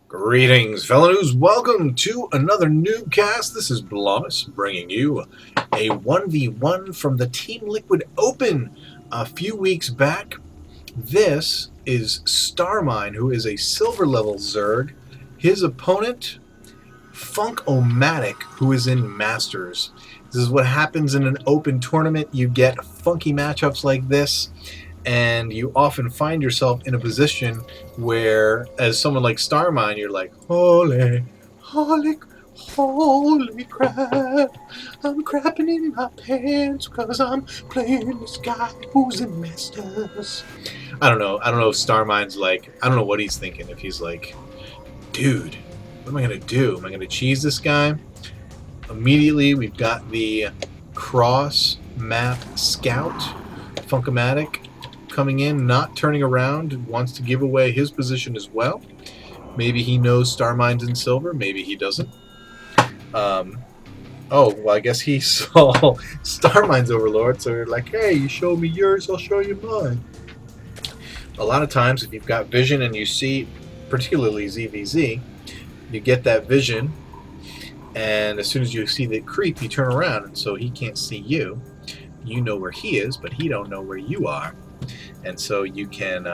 Greetings, fellow news. Welcome to another NuubCast. This is Blomus bringing you a 1v1 from the Team Liquid Open a few weeks back. This is Starmine, who is a silver level Zerg. His opponent, Funk-O-Matic, who is in Masters. This is what happens in an open tournament. You get funky matchups like this, and you often find yourself in a position where, as someone like Starmine, you're like, holy crap, I'm crapping in my pants because I'm playing this guy who's in Masters. I don't know if Starmine's like, I don't know what he's thinking. If he's like, dude, what am I going to do? Am I going to cheese this guy? Immediately, we've got the cross map scout, Funk-O-Matic, coming in, not turning around, wants to give away his position as well. Maybe he knows Starmine's in silver, maybe he doesn't. Oh, well, I guess he saw Starmine's Overlord, so you're like, hey, you show me yours, I'll show you mine. A lot of times, if you've got vision and you see, particularly ZvZ, you get that vision, and as soon as you see the creep, you turn around, and so he can't see you. You know where he is, but he don't know where you are. And so you can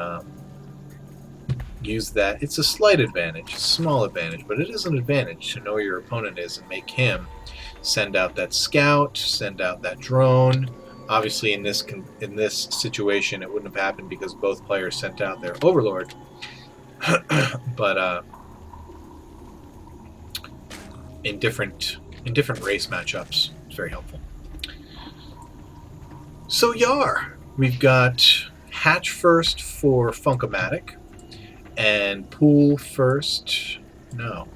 use that. It's a slight advantage, a small advantage, but it is an advantage to know where your opponent is and make him send out that scout, send out that drone. Obviously, in this situation, it wouldn't have happened because both players sent out their overlord. But in different race matchups, it's very helpful. So Yar, we've got hatch first for Funk-O-Matic, and pool first. No.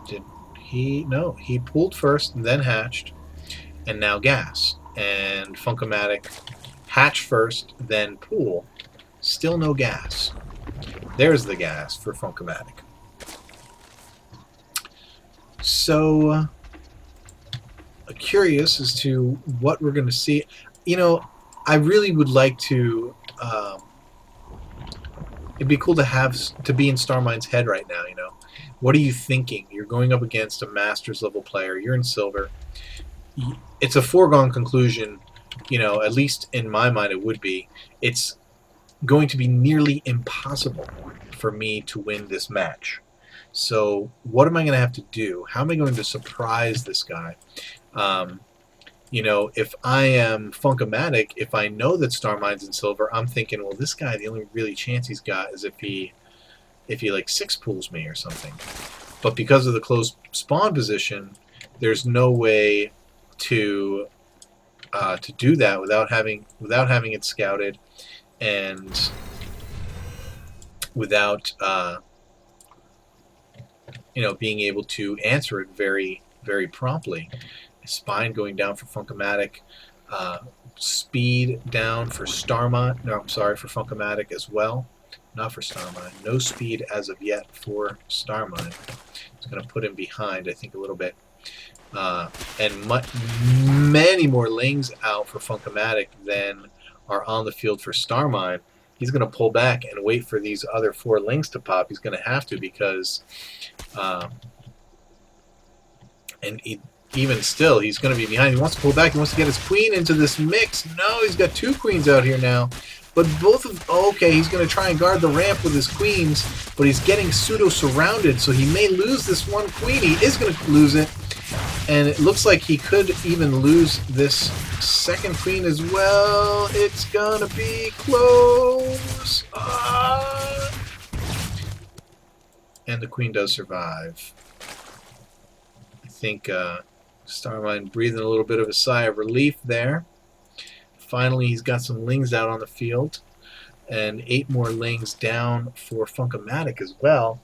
Did he? No, he pooled first and then hatched, and now gas. And Funk-O-Matic hatch first, then pool. Still no gas. There's the gas for Funk-O-Matic. So, curious as to what we're going to see. You know, I really would like to. It'd be cool to be in Starmine's head right now. You know, what are you thinking? You're going up against a Masters level player. You're in silver. It's a foregone conclusion. You know, at least in my mind, it would be. It's going to be nearly impossible for me to win this match. So, what am I going to have to do? How am I going to surprise this guy? You know, if I am Funk-O-Matic, if I know that Starmine's in silver, I'm thinking, well, this guy, the only really chance he's got is if he like six pools me or something. But because of the close spawn position, there's no way to do that without having it scouted and without you know, being able to answer it very, very promptly. Spine going down for Funk-O-Matic, speed down for Starmine. No, I'm sorry, for Funk-O-Matic as well. Not for Starmine. No speed as of yet for Starmine. It's going to put him behind, I think, a little bit. And many more lings out for Funk-O-Matic than are on the field for Starmine. He's going to pull back and wait for these other 4 lings to pop. He's going to have to because, even still, he's going to be behind. He wants to pull back. He wants to get his queen into this mix. No, he's got 2 queens out here now. But both of... Okay, he's going to try and guard the ramp with his queens, but he's getting pseudo-surrounded, so he may lose this 1 queen. He is going to lose it. And it looks like he could even lose this 2nd queen as well. It's going to be close. And the queen does survive. I think... Starmine breathing a little bit of a sigh of relief there. Finally, he's got some lings out on the field, and 8 more lings down for Funk-O-Matic as well.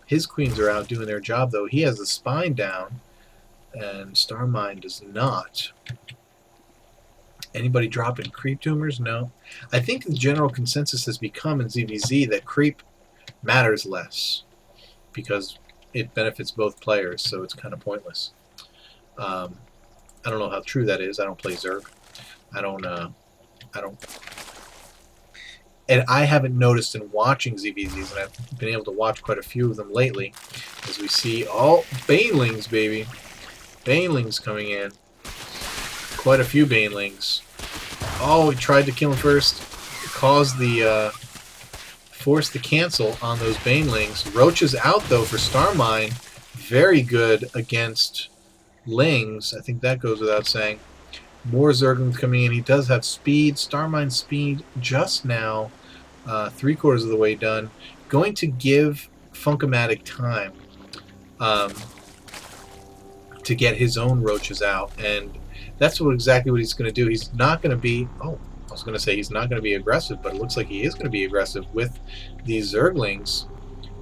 His queens are out doing their job, though. He has the spine down, and Starmine does not. Anybody dropping creep tumors? No. I think the general consensus has become in ZvZ that creep matters less because it benefits both players, so it's kind of pointless. I don't know how true that is. I don't play Zerg. I don't and I haven't noticed in watching ZvZs, and I've been able to watch quite a few of them lately, as we see, oh, Banelings, baby. Banelings coming in. Quite a few Banelings. Oh, he tried to kill him first. Caused the, forced the cancel on those Banelings. Roaches out, though, for Starmine. Very good against Lings. I think that goes without saying. More Zerglings coming in. He does have speed. Starmine's speed just now. 3/4 of the way done. Going to give Funkomatic time to get his own roaches out, and that's exactly what he's going to do. He's not going to be... Oh, I was going to say he's not going to be aggressive, but it looks like he is going to be aggressive with these Zerglings,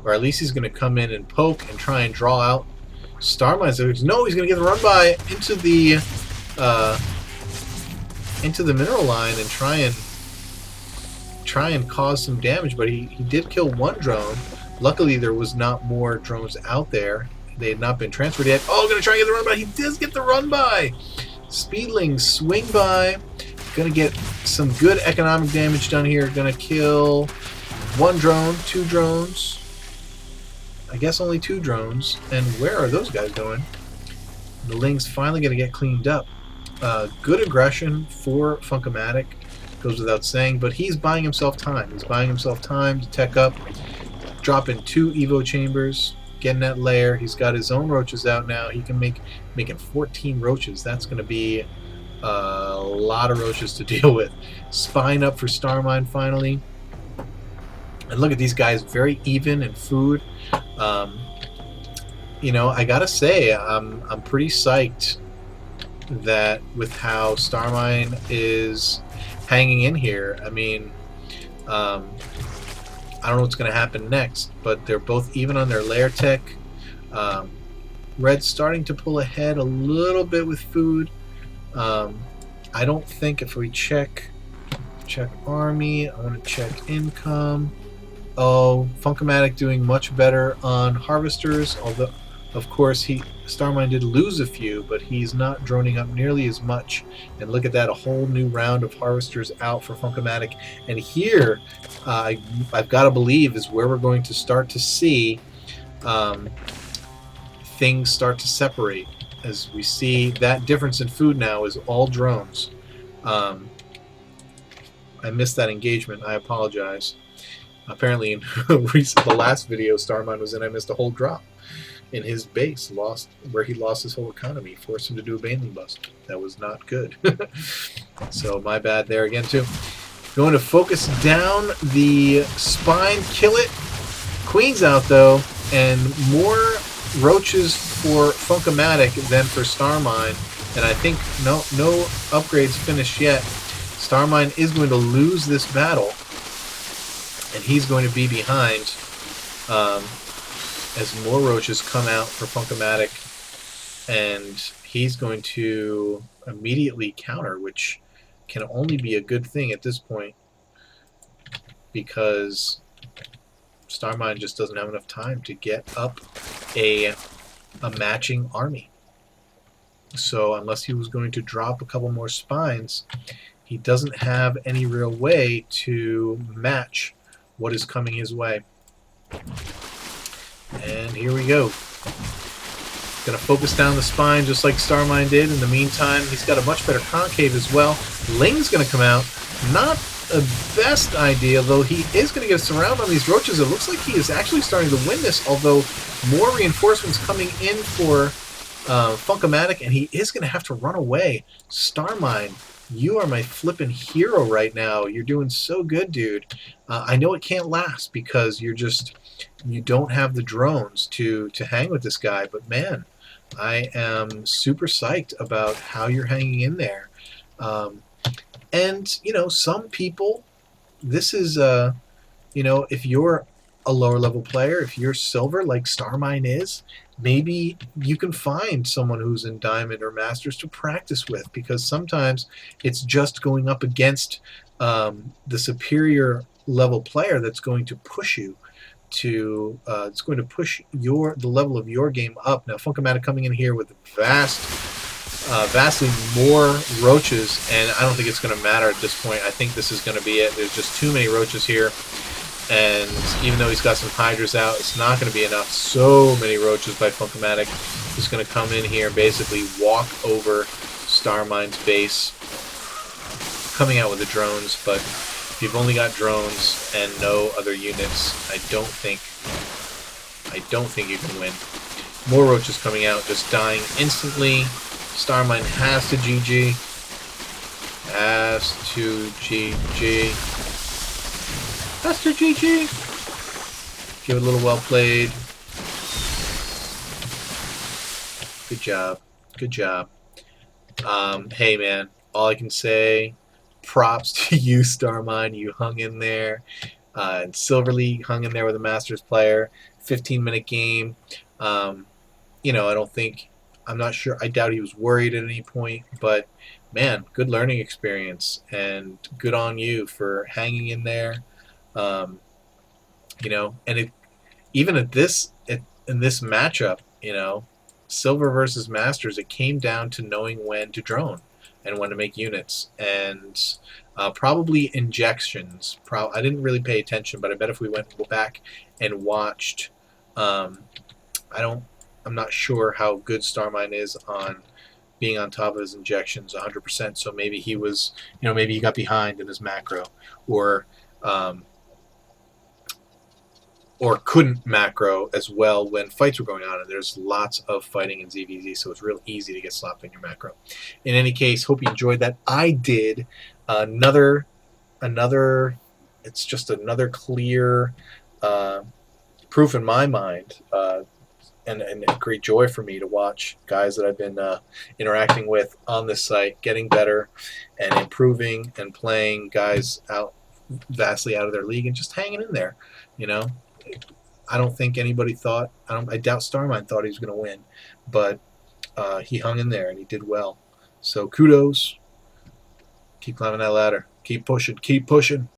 or at least he's going to come in and poke and try and draw out Starmine. No, he's going to get the run by into the mineral line and try and cause some damage, but he did kill one drone. Luckily, there was not more drones out there. They had not been transferred yet. Oh, gonna try and get the run by. He does get the run by. Speedlings swing by. Gonna get some good economic damage done here. Gonna kill one drone, 2 drones. I guess only 2 drones. And where are those guys going? The Ling's finally gonna get cleaned up. Good aggression for Funkomatic, goes without saying, but he's buying himself time. He's buying himself time to tech up, dropping 2 Evo chambers, getting that lair. He's got his own roaches out now. He can making 14 roaches. That's going to be a lot of roaches to deal with. Spine up for Starmine finally. And look at these guys, very even in food. You know, I gotta say, I'm pretty psyched that with how Starmine is hanging in here. I mean, I don't know what's going to happen next, but they're both even on their lair tech. Red's starting to pull ahead a little bit with food. I don't think if we check army, I want to check income. Oh, Funkomatic doing much better on harvesters, although of course Starmine did lose a few, but he's not droning up nearly as much. And look at that, a whole new round of harvesters out for Funkomatic. And here, I've got to believe, is where we're going to start to see things start to separate. As we see that difference in food now is all drones. I missed that engagement. I apologize. Apparently, in the last video Starmine was in, I missed a whole drop in his base, where he lost his whole economy, forced him to do a Baneling bust. That was not good. So my bad there again too. Going to focus down the spine, kill it. Queen's out though, and more roaches for Funkomatic than for Starmine. And I think no upgrades finished yet. Starmine is going to lose this battle, and he's going to be behind. As more roaches come out for Funkomatic, and he's going to immediately counter, which can only be a good thing at this point, because Starmine just doesn't have enough time to get up a matching army. So unless he was going to drop a couple more spines, he doesn't have any real way to match what is coming his way. And here we go. Gonna focus down the spine just like Starmine did. In the meantime, he's got a much better concave as well. Ling's gonna come out. Not the best idea, though he is gonna get a surround on these roaches. It looks like he is actually starting to win this, although more reinforcements coming in for Funkomatic, and he is gonna have to run away. Starmine, you are my flippin' hero right now. You're doing so good, dude. I know it can't last because you don't have the drones to hang with this guy, but man, I am super psyched about how you're hanging in there. And, you know, some people, this is, you know, if you're a lower level player, if you're silver like Starmine is, maybe you can find someone who's in Diamond or Masters to practice with, because sometimes it's just going up against the superior level player that's going to push you to it's going to push the level of your game up. Now Funkomatic coming in here with vast vastly more roaches, and I don't think it's going to matter at this point. I think this is going to be it. There's just too many roaches here, and even though he's got some hydras out, it's not going to be enough. So many roaches by Funkomatic. He's going to come in here and basically walk over Starmine's base, coming out with the drones, but if you've only got drones and no other units, I don't think you can win. More roaches coming out, just dying instantly. Starmine has to GG. Has to GG. Has to GG. Give it a little well played. Good job. Good job. Hey man, all I can say, props to you, Starmine. You hung in there. And Silver League hung in there with a Masters player. 15-minute game. You know, I'm not sure. I doubt he was worried at any point. But man, good learning experience, and good on you for hanging in there. You know, and even in this matchup, you know, Silver versus Masters, it came down to knowing when to drone and when to make units, and probably injections. I didn't really pay attention, but I bet if we went back and watched, I'm not sure how good Starmine is on being on top of his injections 100%. So maybe he was, you know, maybe he got behind in his macro, or couldn't macro as well when fights were going on, and there's lots of fighting in ZvZ, so it's real easy to get slopped in your macro. In any case, hope you enjoyed that. I did. Another it's just another clear proof in my mind, and a great joy for me to watch guys that I've been interacting with on this site getting better and improving and playing guys out vastly out of their league and just hanging in there, you know. I don't think anybody thought. I doubt Starmine thought he was going to win, but he hung in there and he did well. So kudos. Keep climbing that ladder. Keep pushing. Keep pushing.